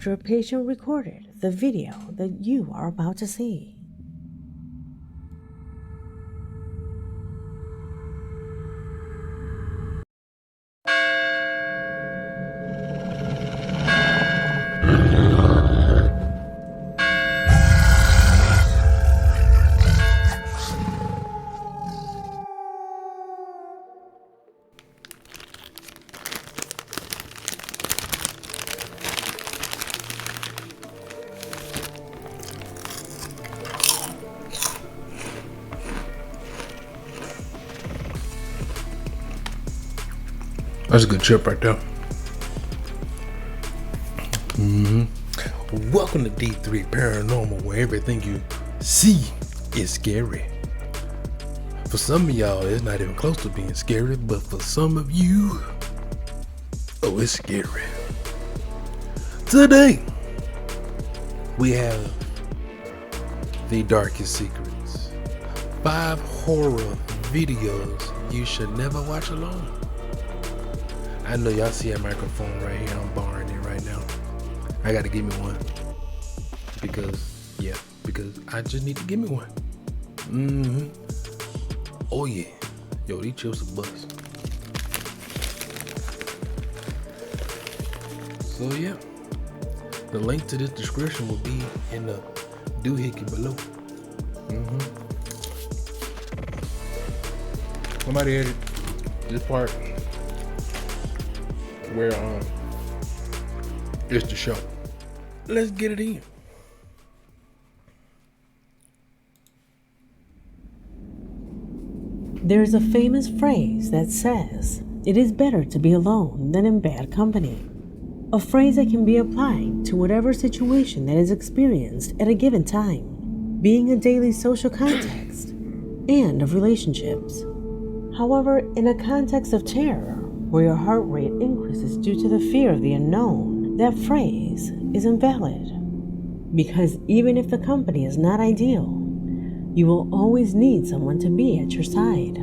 After a patient recorded the video that you are about to see. That's a good chip right there. Welcome to D3 Paranormal, where everything you see is scary. For some of y'all, it's not even close to being scary, but for some of you, oh, it's scary. Today, we have The Darkest Secrets. 5 horror videos you should never watch alone. I know y'all see a microphone right here. I'm borrowing it right now. I gotta give me one. Because I just need to give me one. Oh yeah. Yo, these chips are bust. So yeah. The link to this description will be in the doohickey below. Somebody edit this part where it's the show. Let's get it in. There's a famous phrase that says, "It is better to be alone than in bad company." A phrase that can be applied to whatever situation that is experienced at a given time, being a daily social context and of relationships. However, in a context of terror, where your heart rate increases due to the fear of the unknown, that phrase is invalid. Because even if the company is not ideal, you will always need someone to be at your side.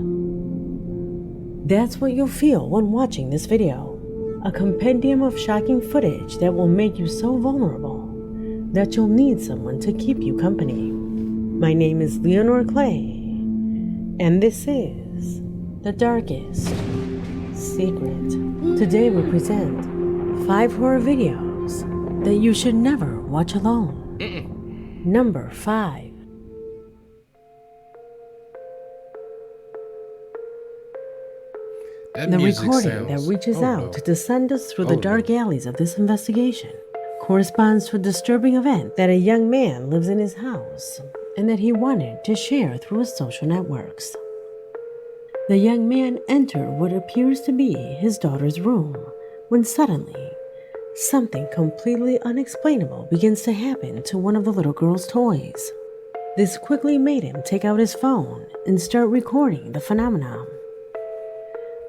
That's what you'll feel when watching this video. A compendium of shocking footage that will make you so vulnerable that you'll need someone to keep you company. My name is Leonore Clay, and this is The Darkest Secret. Today we present 5 horror videos that you should never watch alone. Number 5. The recording that reaches out to send us through the dark alleys of this investigation corresponds to a disturbing event that a young man lives in his house and that he wanted to share through his social networks. The young man entered what appears to be his daughter's room when suddenly, something completely unexplainable begins to happen to one of the little girl's toys. This quickly made him take out his phone and start recording the phenomenon.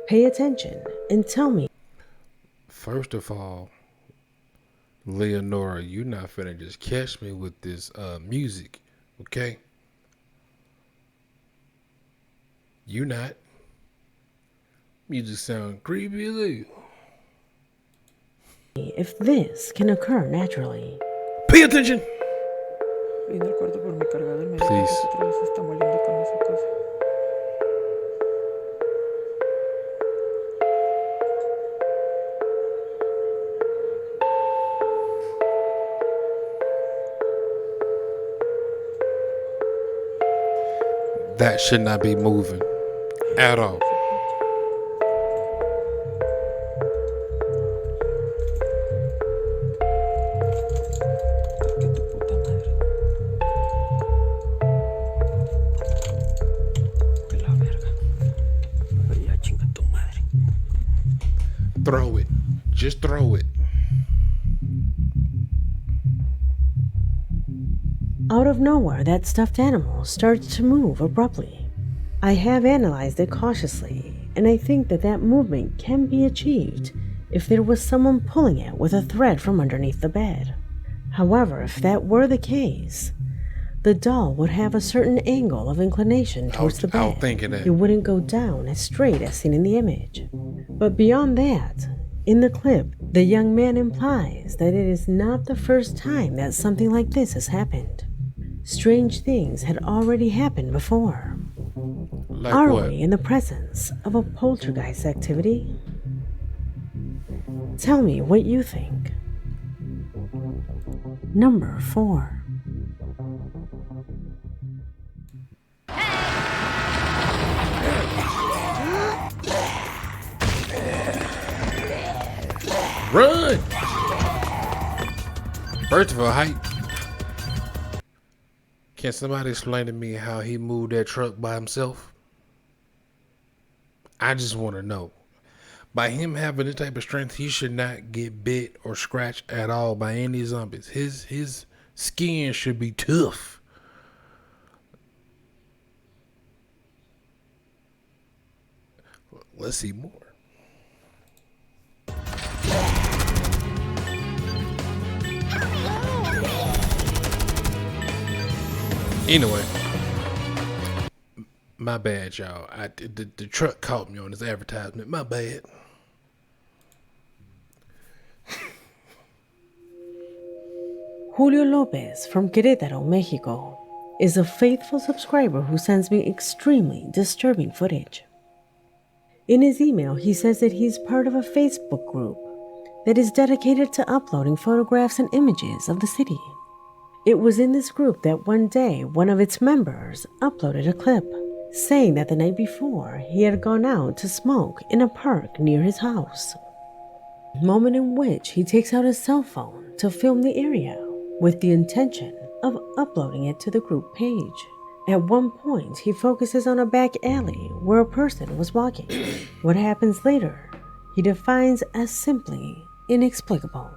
Pay attention and tell me. First of all, Leonora, you're not finna just catch me with this music, okay? You not. Music sound creepy as hell. If this can occur naturally. Pay attention. Please. That should not be moving at all. Throw it. Just throw it. Out of nowhere, that stuffed animal starts to move abruptly. I have analyzed it cautiously, and I think that movement can be achieved if there was someone pulling it with a thread from underneath the bed. However, if that were the case, the doll would have a certain angle of inclination towards the bed. I was thinking that. It wouldn't go down as straight as seen in the image. But beyond that, In the clip, the young man implies that it is not the first time that something like this has happened. Strange things had already happened before. Like Are what? we in the presence of a poltergeist activity? Tell me what you think. Number 4. Run! First of all, can somebody explain to me how he moved that truck by himself? I just want to know. By him having this type of strength, he should not get bit or scratched at all by any zombies. His skin should be tough. Let's see more. Anyway, my bad, y'all. The truck caught me on this advertisement. My bad. Julio Lopez from Querétaro, Mexico, is a faithful subscriber who sends me extremely disturbing footage. In his email, he says that he's part of a Facebook group that is dedicated to uploading photographs and images of the city. It was in this group that one day one of its members uploaded a clip saying that the night before he had gone out to smoke in a park near his house. Moment in which he takes out his cell phone to film the area with the intention of uploading it to the group page. At one point, he focuses on a back alley where a person was walking. What happens later, he defines as simply inexplicable.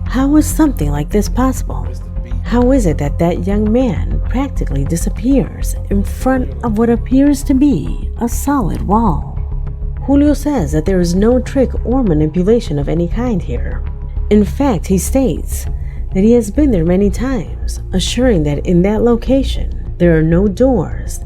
How is something like this possible? How is it that that young man practically disappears in front of what appears to be a solid wall? Julio says that there is no trick or manipulation of any kind here. In fact, he states that he has been there many times, assuring that in that location there are no doors,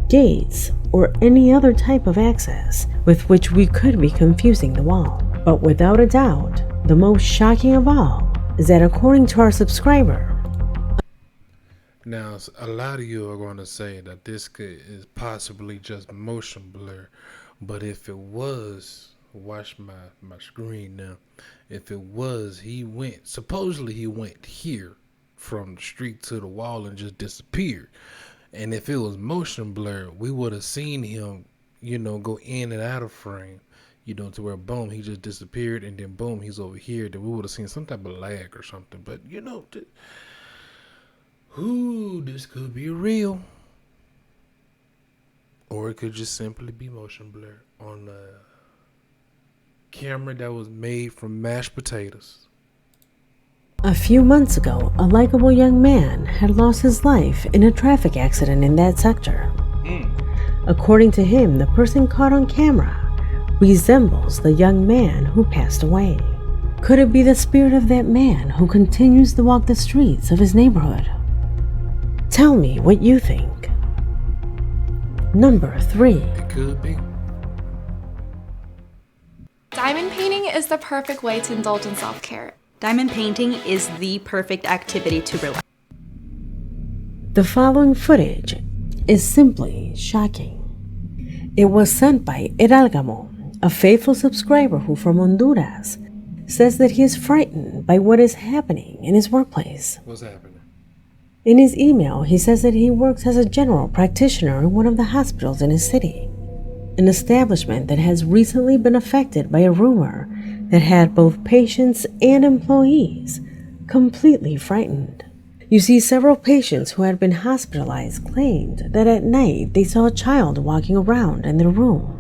gates, or any other type of access with which we could be confusing the wall. But without a doubt, the most shocking of all is that according to our subscriber, now a lot of you are going to say that this is possibly just motion blur, but if it was, watch my screen now. If it was, supposedly he went here from the street to the wall and just disappeared. And if it was motion blur, we would have seen him, go in and out of frame. To where boom, he just disappeared, and then boom, he's over here. Then we would have seen some type of lag or something. But this could be real, or it could just simply be motion blur on a camera that was made from mashed potatoes. a few months ago, a likable young man had lost his life in a traffic accident in that sector. According to him, the person caught on camera resembles the young man who passed away. Could it be the spirit of that man who continues to walk the streets of his neighborhood? Tell me what you think. Number 3. It could be. Diamond painting is the perfect way to indulge in self-care. Diamond painting is the perfect activity to relax. The following footage is simply shocking. It was sent by Eralgamo, a faithful subscriber who from Honduras says that he is frightened by what is happening in his workplace. What's happening? In his email, he says that he works as a general practitioner in one of the hospitals in his city, an establishment that has recently been affected by a rumor that had both patients and employees completely frightened. You see, several patients who had been hospitalized claimed that at night they saw a child walking around in their room.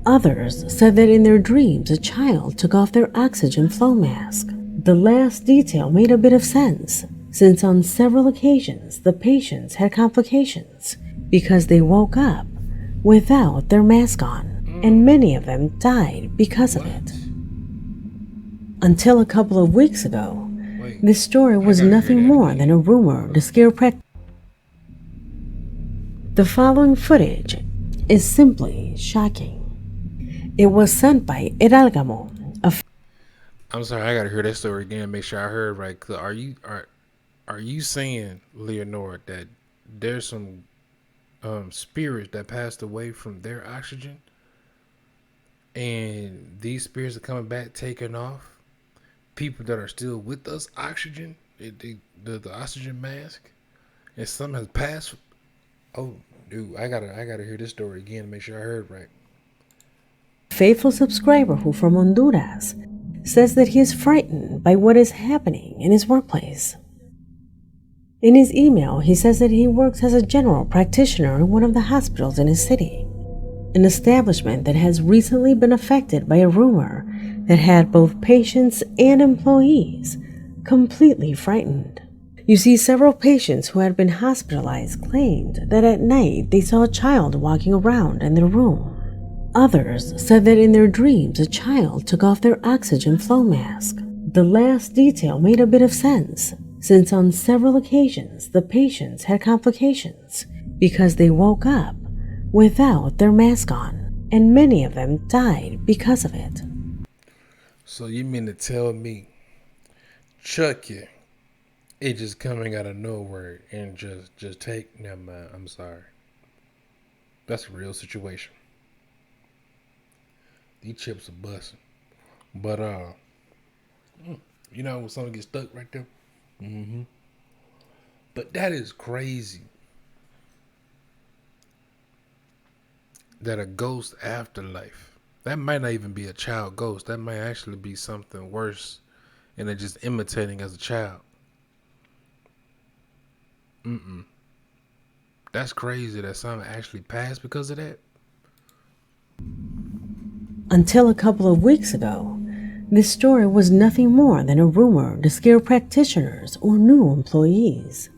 Others said that in their dreams a child took off their oxygen flow mask. The last detail made a bit of sense, since on several occasions the patients had complications because they woke up without their mask on, and many of them died because of it. Until a couple of weeks ago, this story was nothing more than a rumor to scare The following footage is simply shocking. It was sent by Eralgamo. I'm sorry, I gotta hear that story again. Make sure I heard right. Are you saying, Leonora, that there's some spirits that passed away from their oxygen, and these spirits are coming back, taking off people that are still with us oxygen, the oxygen mask, and some has passed? Oh, dude, I gotta hear this story again to make sure I heard right. Faithful subscriber who from Honduras says that he is frightened by what is happening in his workplace. In his email, he says that he works as a general practitioner in one of the hospitals in his city, an establishment that has recently been affected by a rumor that had both patients and employees completely frightened. You see, several patients who had been hospitalized claimed that at night they saw a child walking around in their room. Others said that in their dreams a child took off their oxygen flow mask. The last detail made a bit of sense, since on several occasions the patients had complications because they woke up without their mask on, and many of them died because of it. So you mean to tell me, Chucky, it just coming out of nowhere and just take, never mind, I'm sorry. That's a real situation. These chips are busting. But, you know when something gets stuck right there? Mm-hmm. But that is crazy. That a ghost afterlife. That might not even be a child ghost. That might actually be something worse, and they're just imitating as a child. That's crazy that something actually passed because of that. Until a couple of weeks ago, this story was nothing more than a rumor to scare practitioners or new employees.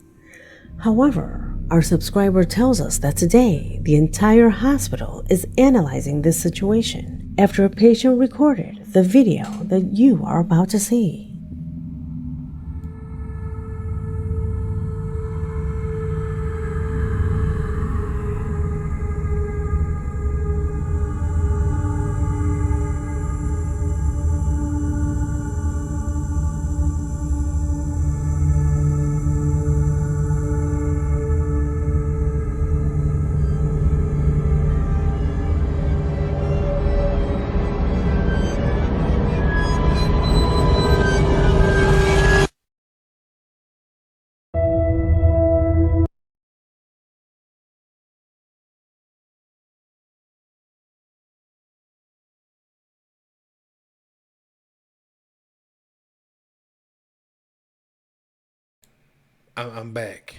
However, our subscriber tells us that today the entire hospital is analyzing this situation after a patient recorded the video that you are about to see. I'm back.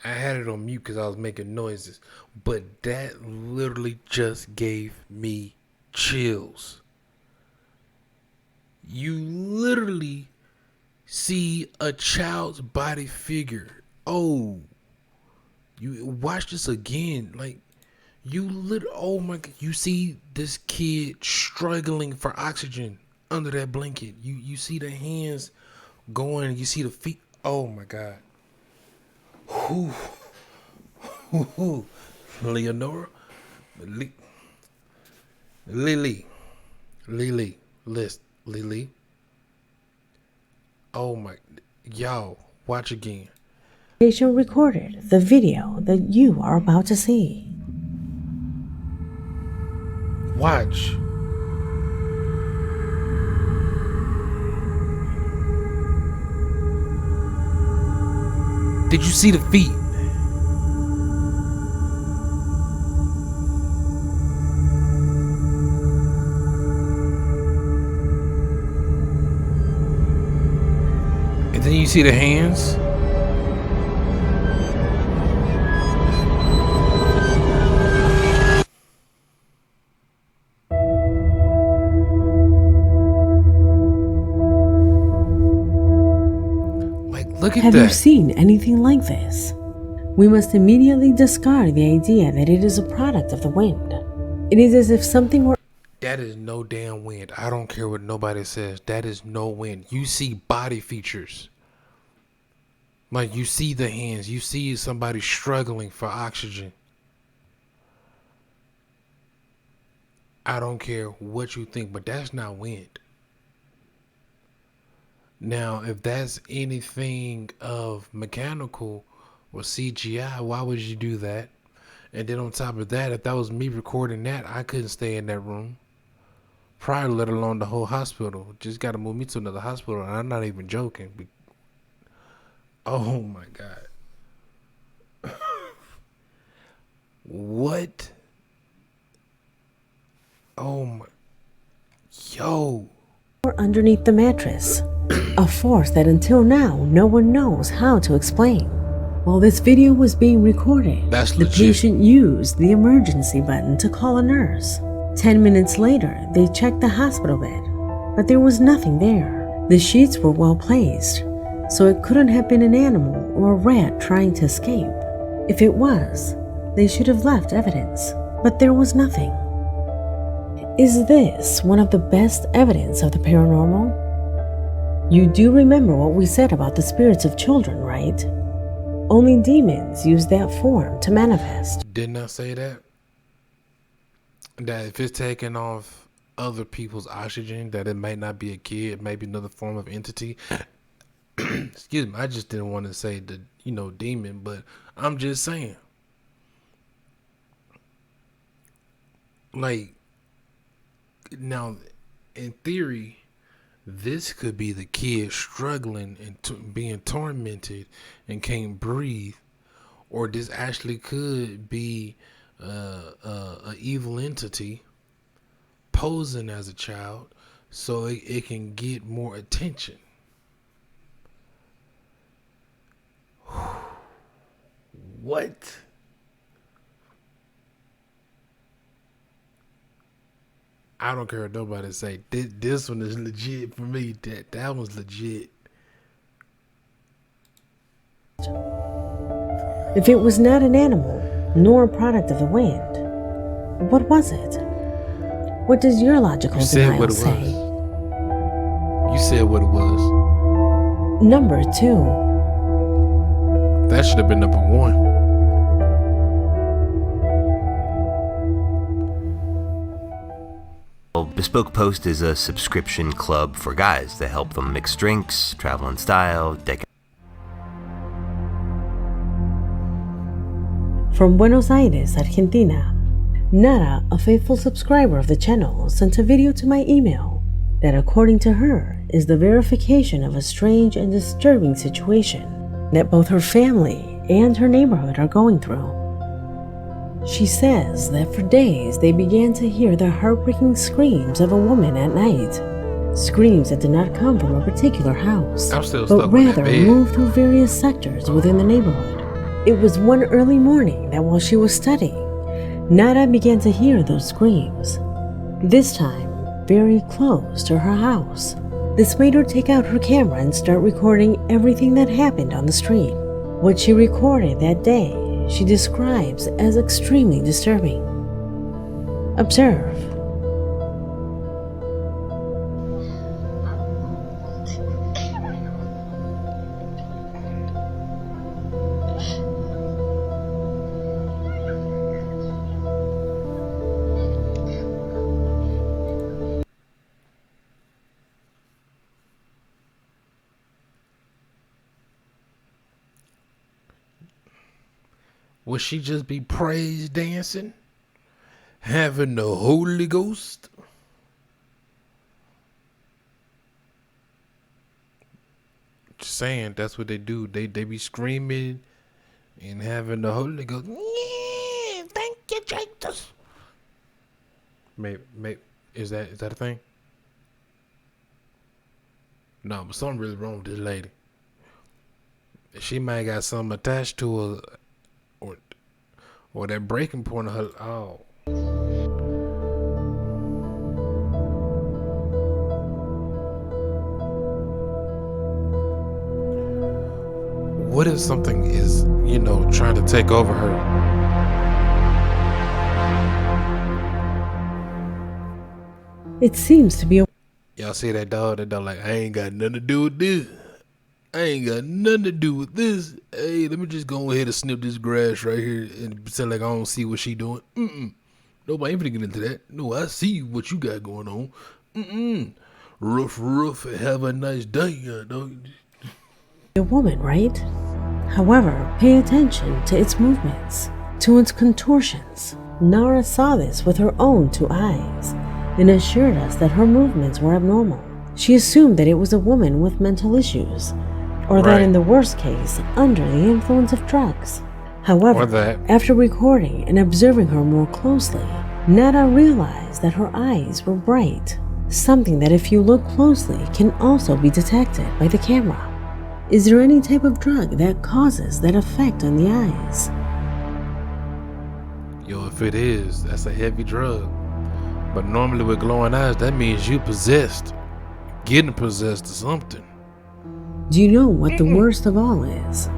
I had it on mute because I was making noises, but that literally just gave me chills. You literally see a child's body figure. Oh, you watch this again. Like, oh my God, you see this kid struggling for oxygen under that blanket. You see the hands going, you see the feet. Oh my God. Whew. Leonora, Lily. Oh my, y'all, watch again. Patient recorded the video that you are about to see. Watch. Did you see the feet? And then you see the hands? Look at Have you that. seen anything like this? We must immediately discard the idea that it is a product of the wind. It is as if something were That is no damn wind. I don't care what nobody says. That is no wind. You see body features. Like you see the hands. You see somebody struggling for oxygen. I don't care what you think, but that's not wind. Now, if that's anything of mechanical or CGI, why would you do that? And then on top of that, if that was me recording that, I couldn't stay in that room. Prior, let alone the whole hospital. Just got to move me to another hospital, and I'm not even joking. Oh my God. What? Oh my. Yo. underneath the mattress. A force that until now no one knows how to explain. While this video was being recorded, That's the legit. patient used the emergency button to call a nurse. 10 minutes later, they checked the hospital bed, but there was nothing there. The sheets were well placed, so it couldn't have been an animal or a rat trying to escape. If it was, they should have left evidence, but there was nothing. Is this one of the best evidence of the paranormal? You do remember what we said about the spirits of children, right? Only demons use that form to manifest. Didn't I say that? That if it's taking off other people's oxygen, that it might not be a kid, it might be another form of entity. Excuse me, I just didn't want to say the, demon, but I'm just saying. Like, now, in theory, this could be the kid struggling and being tormented and can't breathe, or this actually could be a evil entity posing as a child, so it can get more attention. What? I don't care what nobody say. This one is legit for me. That one's legit. If it was not an animal, nor a product of the wind, what was it? What does your logical You said denial what it say? was. You said what it was. Number 2. That should have been number 1. Bespoke Post is a subscription club for guys to help them mix drinks, travel in style, deck. From Buenos Aires, Argentina, Nara, a faithful subscriber of the channel, sent a video to my email that, according to her, is the verification of a strange and disturbing situation that both her family and her neighborhood are going through. She says that for days they began to hear the heartbreaking screams of a woman at night. Screams that did not come from a particular house, I'm still but stuck on that rather bed. moved through various sectors within the neighborhood. It was one early morning that while she was studying, Nara began to hear those screams, this time very close to her house. This made her take out her camera and start recording everything that happened on the street. What she recorded that day she describes as extremely disturbing. Observe. Would she just be praise dancing? Having the Holy Ghost? Just saying, that's what they do. They be screaming and having the Holy Ghost. Yeah, thank you, Jesus. Maybe is that a thing? No, but something really wrong with this lady. She might got something attached to her. Or that breaking point of her. Oh. What if something is, trying to take over her? It seems to be a Y'all see that dog? That dog like, I ain't got nothing to do with this. I ain't got nothing to do with this. Hey, let me just go ahead and snip this grass right here and pretend like I don't see what she doing. Nobody ain't finna get into that. No, I see what you got going on. Roof, have a nice day, dog. woman, right? However, pay attention to its movements, to its contortions. Nara saw this with her own two eyes and assured us that her movements were abnormal. She assumed that it was a woman with mental issues, or that Right. in the worst case, under the influence of drugs. However, Or that. after recording and observing her more closely, Nara realized that her eyes were bright, something that if you look closely can also be detected by the camera. Is there any type of drug that causes that effect on the eyes? Yo, if it is, that's a heavy drug. But normally with glowing eyes, that means you possessed. Getting possessed or something. Do you know what the worst of all is?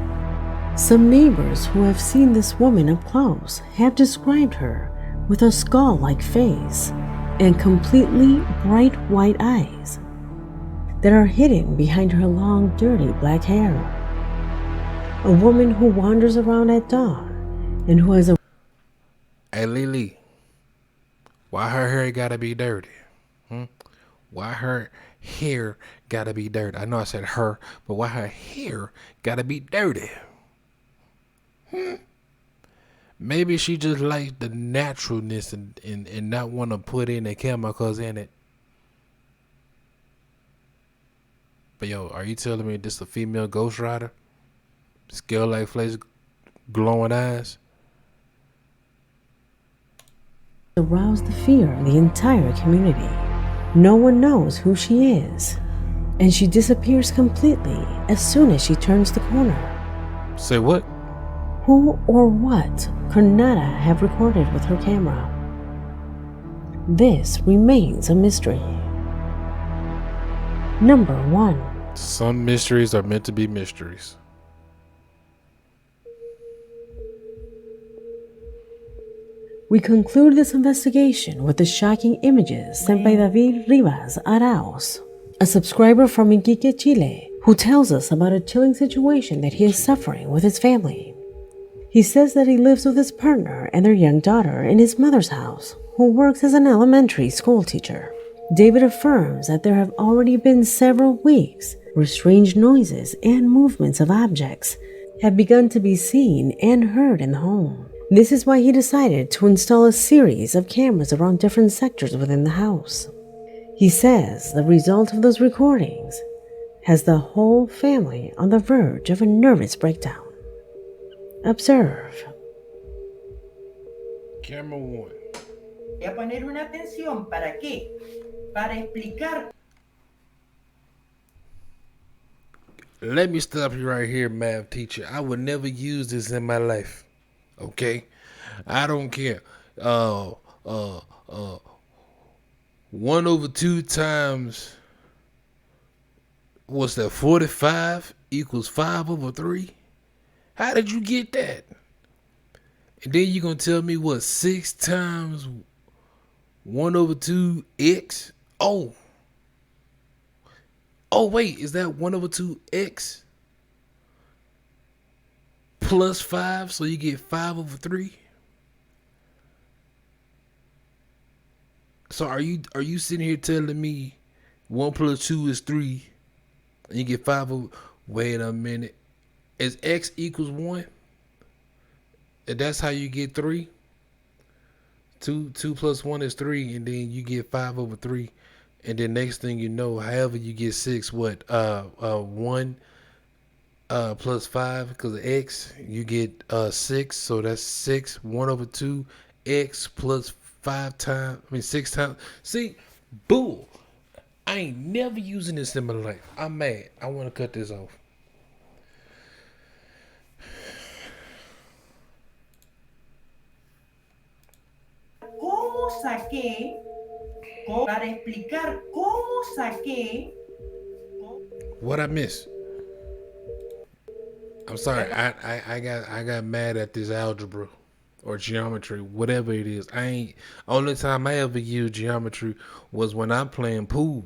Some neighbors who have seen this woman up close have described her with a skull-like face and completely bright white eyes that are hidden behind her long, dirty black hair. A woman who wanders around at dawn and who has a Hey, Lily. Why her hair gotta be dirty? Why her hair gotta be dirty? I know I said her, but why her hair gotta be dirty? Maybe she just likes the naturalness and not want to put in the chemicals in it. But yo, are you telling me this a female Ghost Rider? Scale like flakes, glowing eyes? aroused the fear of the entire community. No one knows who she is, and she disappears completely as soon as she turns the corner. Say what? Who or what could Nara have recorded with her camera? This remains a mystery. Number 1. Some mysteries are meant to be mysteries. We conclude this investigation with the shocking images sent by David Rivas Arauz, a subscriber from Iquique, Chile, who tells us about a chilling situation that he is suffering with his family. He says that he lives with his partner and their young daughter in his mother's house, who works as an elementary school teacher. David affirms that there have already been several weeks where strange noises and movements of objects have begun to be seen and heard in the home. This is why he decided to install a series of cameras around different sectors within the house. He says the result of those recordings has the whole family on the verge of a nervous breakdown. Observe. Camera 1. Voy a poner una atención, ¿para qué? Para explicar. Let me stop you right here, math teacher. I would never use this in my life. Okay? I don't care. 1 over 2 times, what's that, 45 equals 5 over 3? How did you get that? And then you're going to tell me what, 6 times 1 over 2x? Oh, wait, is that 1 over 2x plus 5, so you get 5 over 3? So are you sitting here telling me 1 plus 2 is 3 and you get 5 over... Wait a minute. Is x equals 1? And that's how you get 3? 2 plus 1 is 3, and then you get 5 over 3. And then next thing you know, however you get 6, 1 plus 5, because of x, you get 6. So that's 6, 1 over 2, x plus 6 times. See, bull. I ain't never using this in my life. I'm mad. I want to cut this off. ¿Cómo saqué? Para explicar cómo saqué. What I miss? I'm sorry. I got mad at this algebra or geometry, whatever it is. Only time I ever used geometry was when I'm playing pool.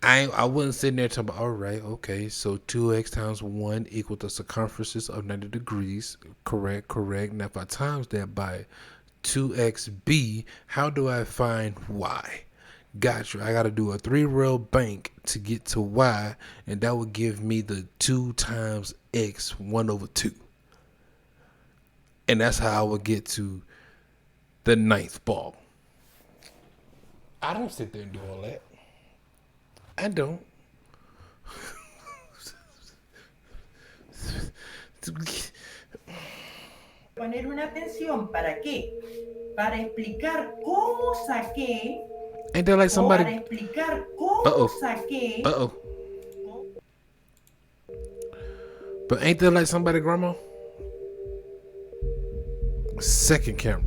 I wasn't sitting there talking about, all right, okay, so 2x times 1 equal the circumferences of 90 degrees. Correct. Now if I times that by 2xb, how do I find y? Gotcha. I got to do a 3-rail bank to get to y, and that would give me the 2 times x 1 over 2. And that's how I would get to the 9th ball. I don't sit there and do all that. I don't. Poner una atención, ¿para qué? Para explicar cómo saqué. Ain't that like somebody? Para explicar cómo saqué. But ain't that like somebody, grandma? Second camera.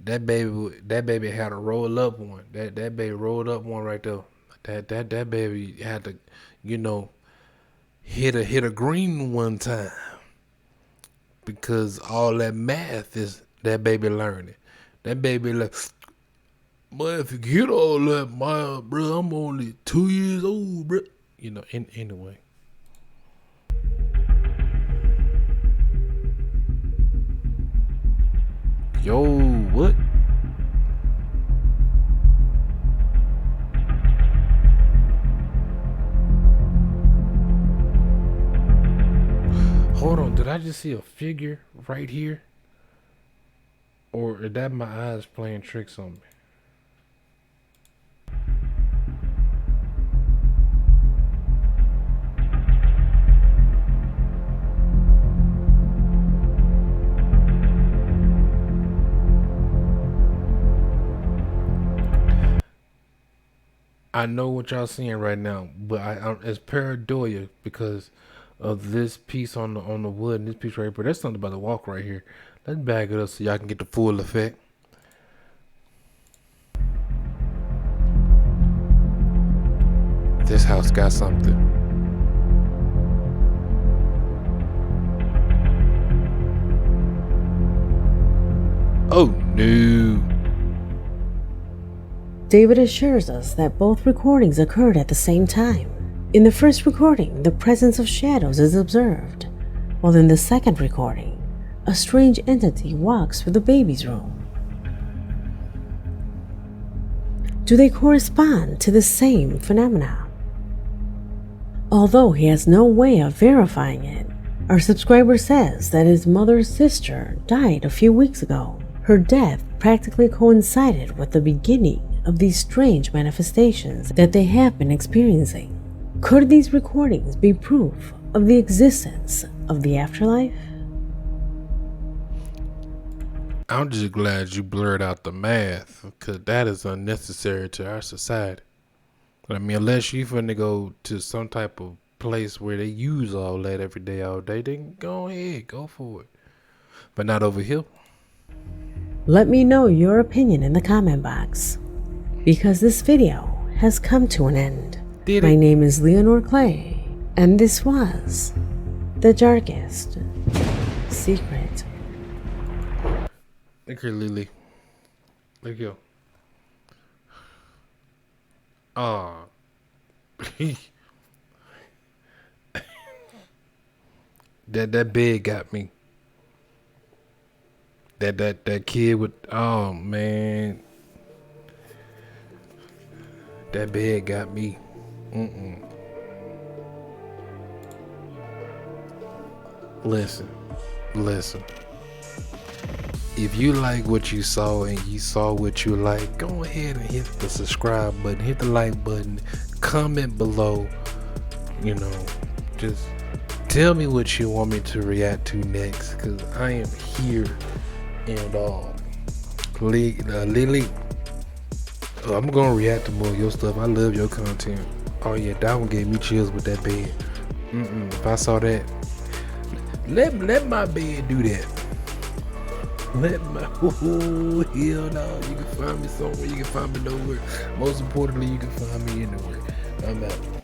That baby had a roll up one. That baby rolled up one right there. That baby had to, hit a green one time, because all that math is that baby learning. That baby like, but if you get all that math, bro, I'm only 2 years old, bro. Anyway. Yo, what? Hold on, did I just see a figure right here? Or is that my eyes playing tricks on me? I know what y'all seeing right now, but it's pareidolia because of this piece on the wood and this piece right here. But there's something about the walk right here. Let's bag it up so y'all can get the full effect. This house got something. Oh no. David assures us that both recordings occurred at the same time. In the first recording, the presence of shadows is observed, while in the second recording, a strange entity walks through the baby's room. Do they correspond to the same phenomena? Although he has no way of verifying it, our subscriber says that his mother's sister died a few weeks ago. Her death practically coincided with the beginning of these strange manifestations that they have been experiencing. Could these recordings be proof of the existence of the afterlife? I'm just glad you blurred out the math, because that is unnecessary to our society. I mean, unless you finna go to some type of place where they use all that every day, all day, then go ahead, go for it. But not over here. Let me know your opinion in the comment box, because this video has come to an end. My name is Leonore Clay, and this was The Darkest Secret. Look here, Lily. Look here. Aw. That bed got me. That kid with, oh man. That bed got me. Listen. If you like what you saw and you saw what you like, go ahead and hit the subscribe button, hit the like button, comment below. Just tell me what you want me to react to next, because I am here and Lily. I'm gonna react to more of your stuff. I love your content. Oh yeah, that one gave me chills with that bed. If I saw that, let my bed do that. Let my oh hell no. You can find me somewhere. You can find me nowhere. Most importantly, you can find me anywhere. I'm out.